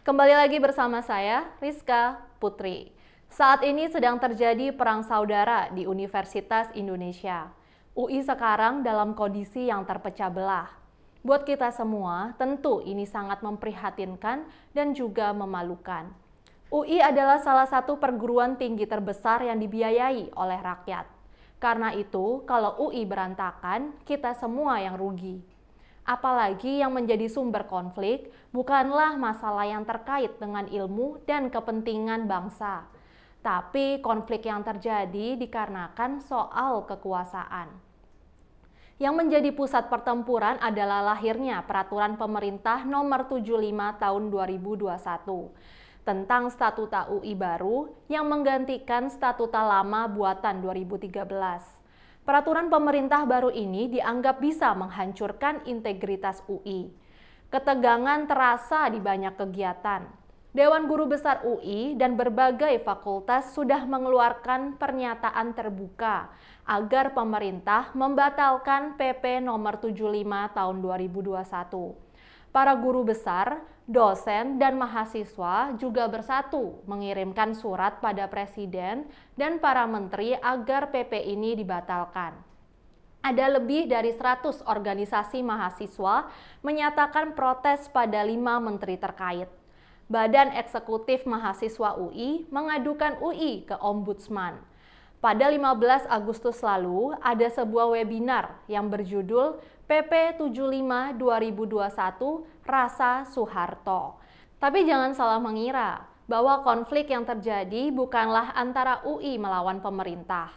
Kembali lagi bersama saya, Rizka Putri. Saat ini sedang terjadi perang saudara di Universitas Indonesia. UI sekarang dalam kondisi yang terpecah belah. Buat kita semua, tentu ini sangat memprihatinkan dan juga memalukan. UI adalah salah satu perguruan tinggi terbesar yang dibiayai oleh rakyat. Karena itu, kalau UI berantakan, kita semua yang rugi. Apalagi yang menjadi sumber konflik bukanlah masalah yang terkait dengan ilmu dan kepentingan bangsa, tapi konflik yang terjadi dikarenakan soal kekuasaan. Yang menjadi pusat pertempuran adalah lahirnya Peraturan Pemerintah Nomor 75 Tahun 2021 tentang Statuta UI baru yang menggantikan Statuta lama buatan 2013. Peraturan pemerintah baru ini dianggap bisa menghancurkan integritas UI. Ketegangan terasa di banyak kegiatan. Dewan Guru Besar UI dan berbagai fakultas sudah mengeluarkan pernyataan terbuka agar pemerintah membatalkan PP Nomor 75 Tahun 2021. Para guru besar, dosen, dan mahasiswa juga bersatu mengirimkan surat pada Presiden dan para menteri agar PP ini dibatalkan. Ada lebih dari 100 organisasi mahasiswa menyatakan protes pada 5 menteri terkait. Badan Eksekutif Mahasiswa UI mengadukan UI ke Ombudsman. Pada 15 Agustus lalu, ada sebuah webinar yang berjudul PP 75 2021 Rasa Soeharto. Tapi jangan salah mengira bahwa konflik yang terjadi bukanlah antara UI melawan pemerintah.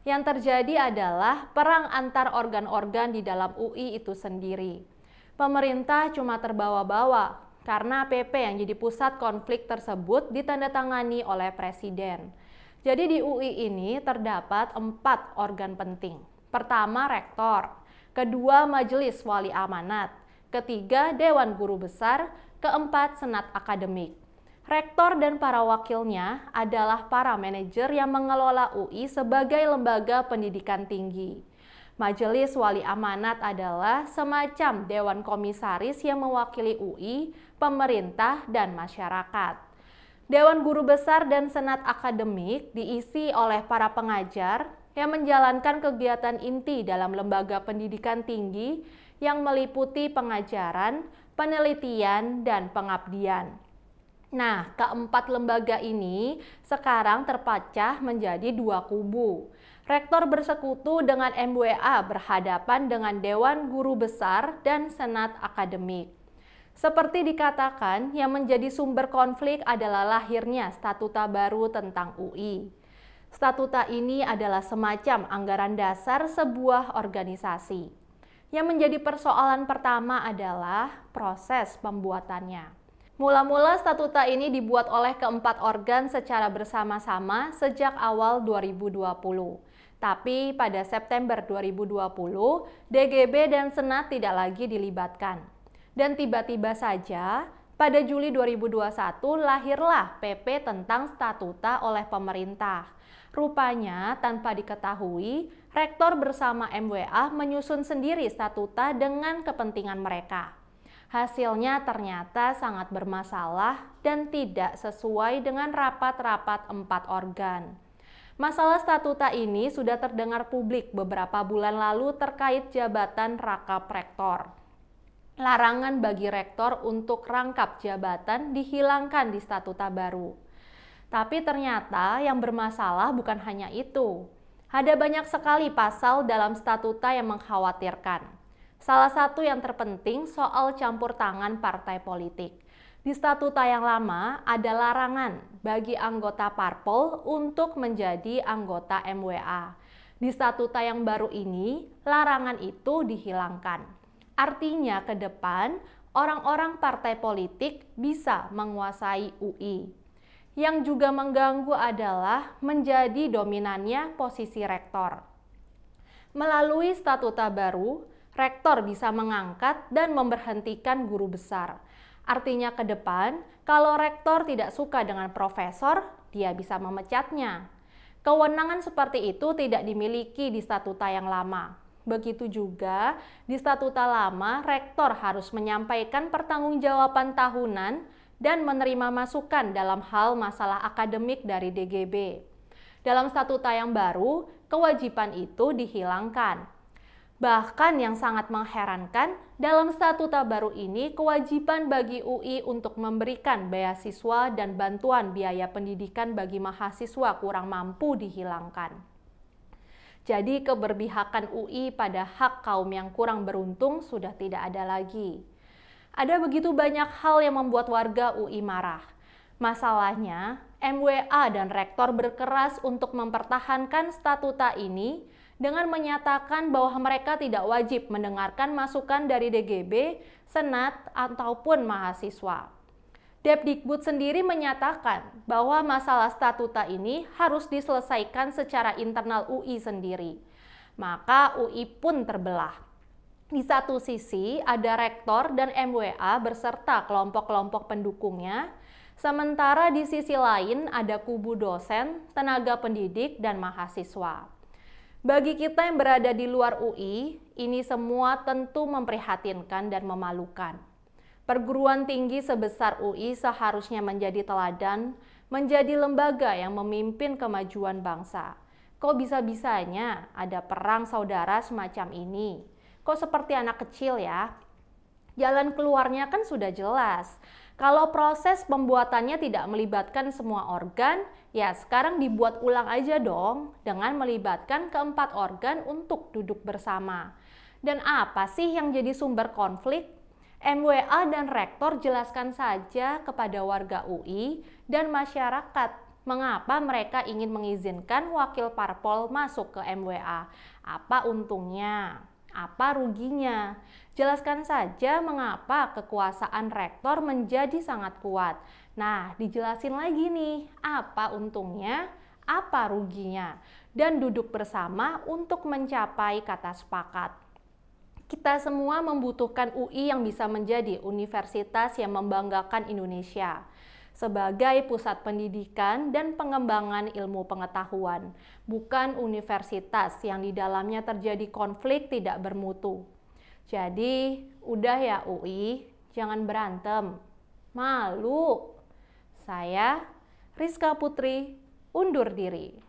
Yang terjadi adalah perang antar organ-organ di dalam UI itu sendiri. Pemerintah cuma terbawa-bawa karena PP yang jadi pusat konflik tersebut ditandatangani oleh Presiden. Jadi di UI ini terdapat 4 organ penting. Pertama, Rektor. Kedua, Majelis Wali Amanat. Ketiga, Dewan Guru Besar. Keempat, Senat Akademik. Rektor dan para wakilnya adalah para manajer yang mengelola UI sebagai lembaga pendidikan tinggi. Majelis Wali Amanat adalah semacam dewan komisaris yang mewakili UI, pemerintah, dan masyarakat. Dewan Guru Besar dan Senat Akademik diisi oleh para pengajar yang menjalankan kegiatan inti dalam lembaga pendidikan tinggi yang meliputi pengajaran, penelitian, dan pengabdian. Nah, keempat lembaga ini sekarang terpecah menjadi 2 kubu. Rektor bersekutu dengan MWA berhadapan dengan Dewan Guru Besar dan Senat Akademik. Seperti dikatakan, yang menjadi sumber konflik adalah lahirnya statuta baru tentang UI. Statuta ini adalah semacam anggaran dasar sebuah organisasi. Yang menjadi persoalan pertama adalah proses pembuatannya. Mula-mula statuta ini dibuat oleh keempat organ secara bersama-sama sejak awal 2020. Tapi pada September 2020, DGB dan Senat tidak lagi dilibatkan. Dan tiba-tiba saja, pada Juli 2021 lahirlah PP tentang statuta oleh pemerintah. Rupanya, tanpa diketahui, Rektor bersama MWA menyusun sendiri statuta dengan kepentingan mereka. Hasilnya ternyata sangat bermasalah dan tidak sesuai dengan rapat-rapat 4 organ. Masalah statuta ini sudah terdengar publik beberapa bulan lalu terkait jabatan rangkap rektor. Larangan bagi rektor untuk rangkap jabatan dihilangkan di statuta baru. Tapi ternyata yang bermasalah bukan hanya itu. Ada banyak sekali pasal dalam statuta yang mengkhawatirkan. Salah satu yang terpenting soal campur tangan partai politik. Di statuta yang lama ada larangan bagi anggota parpol untuk menjadi anggota MWA. Di statuta yang baru ini, larangan itu dihilangkan. Artinya ke depan, orang-orang partai politik bisa menguasai UI. Yang juga mengganggu adalah menjadi dominannya posisi rektor. Melalui statuta baru, rektor bisa mengangkat dan memberhentikan guru besar. Artinya ke depan, kalau rektor tidak suka dengan profesor, dia bisa memecatnya. Kewenangan seperti itu tidak dimiliki di statuta yang lama. Begitu juga di statuta lama, rektor harus menyampaikan pertanggungjawaban tahunan dan menerima masukan dalam hal masalah akademik dari DGB. Dalam statuta yang baru, kewajiban itu dihilangkan. Bahkan yang sangat mengherankan, dalam statuta baru ini kewajiban bagi UI untuk memberikan beasiswa dan bantuan biaya pendidikan bagi mahasiswa kurang mampu dihilangkan. Jadi keberpihakan UI pada hak kaum yang kurang beruntung sudah tidak ada lagi. Ada begitu banyak hal yang membuat warga UI marah. Masalahnya, MWA dan rektor berkeras untuk mempertahankan statuta ini dengan menyatakan bahwa mereka tidak wajib mendengarkan masukan dari DGB, Senat, ataupun mahasiswa. Depdikbud sendiri menyatakan bahwa masalah statuta ini harus diselesaikan secara internal UI sendiri. Maka UI pun terbelah. Di satu sisi ada rektor dan MWA berserta kelompok-kelompok pendukungnya, sementara di sisi lain ada kubu dosen, tenaga pendidik, dan mahasiswa. Bagi kita yang berada di luar UI, ini semua tentu memprihatinkan dan memalukan. Perguruan tinggi sebesar UI seharusnya menjadi teladan, menjadi lembaga yang memimpin kemajuan bangsa. Kok bisa-bisanya ada perang saudara semacam ini? Kok seperti anak kecil ya? Jalan keluarnya kan sudah jelas. Kalau proses pembuatannya tidak melibatkan semua organ, ya sekarang dibuat ulang aja dong dengan melibatkan keempat organ untuk duduk bersama. Dan apa sih yang jadi sumber konflik? MWA dan rektor jelaskan saja kepada warga UI dan masyarakat mengapa mereka ingin mengizinkan wakil parpol masuk ke MWA. Apa untungnya? Apa ruginya? Jelaskan saja mengapa kekuasaan rektor menjadi sangat kuat. Nah, dijelasin lagi nih, apa untungnya, apa ruginya, dan duduk bersama untuk mencapai kata sepakat. Kita semua membutuhkan UI yang bisa menjadi universitas yang membanggakan Indonesia sebagai pusat pendidikan dan pengembangan ilmu pengetahuan, bukan universitas yang di dalamnya terjadi konflik tidak bermutu. Jadi, udah ya UI, jangan berantem. Malu. Saya, Rizka Putri, undur diri.